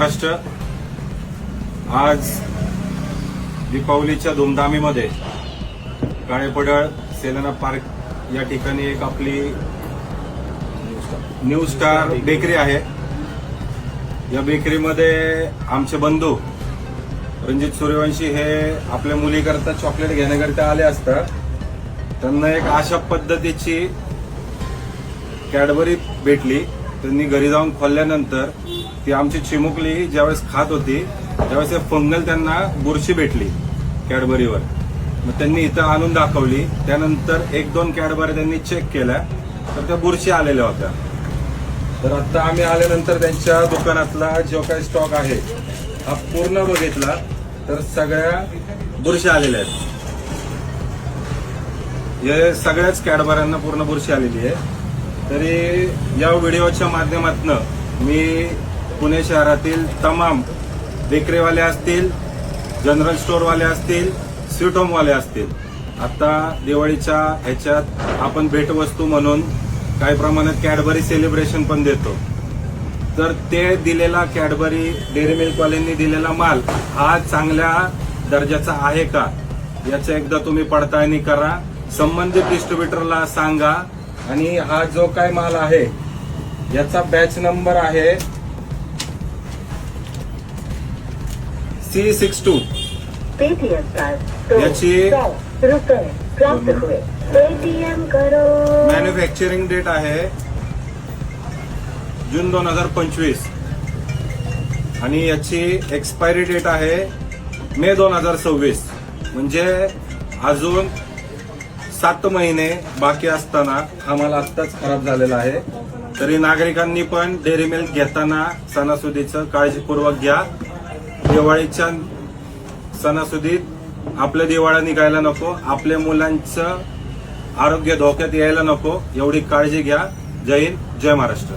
महाराष्ट्र आज दीपावलीच्या धुमधामीमध्ये Kalepadal Selena park या ठिकाणी एक आपली न्यू स्टार बेकरी आहे। या बेकरीमध्ये आमचे बंधू रणजित सूर्यवंशी हे आपल्या मुलीकरता चॉकलेट घेण्याकरता आले असतात। त्यांना एक अशा पद्धतीची कॅडबरी भेटली। त्यांनी घरी जाऊन खोलल्यानंतर ती आमची चिमुकली ज्यावेळेस खात होती त्यावेळेस फंगल त्यांना बुरशी भेटली कॅडबरीवर। मग त्यांनी इथं आणून दाखवली। त्यानंतर एक दोन कॅडबरी त्यांनी चेक केल्या तर त्या बुरशी आलेल्या होत्या। तर आता आम्ही आल्यानंतर त्यांच्या दुकानातला जो काही स्टॉक आहे हा पूर्ण बघितला तर सगळ्या बुरशी आलेल्या आहेत। या सगळ्याच कॅडबऱ्यांना पूर्ण बुरशी आलेली आहे। तरी या व्हिडिओच्या माध्यमातून मी पुणे शहरातील तमाम बेकरीवाले असतील, जनरल स्टोअरवाले असतील, स्वीट होमवाले असतील, आता दिवाळीच्या ह्याच्यात आपण भेटवस्तू म्हणून काही प्रमाणात कॅडबरी सेलिब्रेशन पण देतो। तर ते दिलेला कॅडबरी डेअरी मिल्कवाल्यांनी दिलेला माल हा चांगल्या दर्जाचा आहे का याचा एकदा तुम्ही पडताळणी करा, संबंधित डिस्ट्रीब्युटरला सांगा। आणि हा जो काय माल आहे याचा बॅच नंबर आहे C62। याची मॅन्युफॅक्चरिंग डेट आहे जून 2025 आणि याची एक्सपायरी डेट आहे मे 2026। म्हणजे अजून 7 महिने बाकी असताना हा माल आत्ताच खराब झालेला आहे। तरी नागरिकांनी पण डेअरी मिल्क घेताना सणासुदीचं काळजीपूर्वक घ्या। दिवाळीच्या सणासुदीत आपल्या दिवाळा निघायला नको, आपल्या मुलांचं आरोग्य धोक्यात यायला नको, एवढी काळजी घ्या। जय हिंद, जय महाराष्ट्र।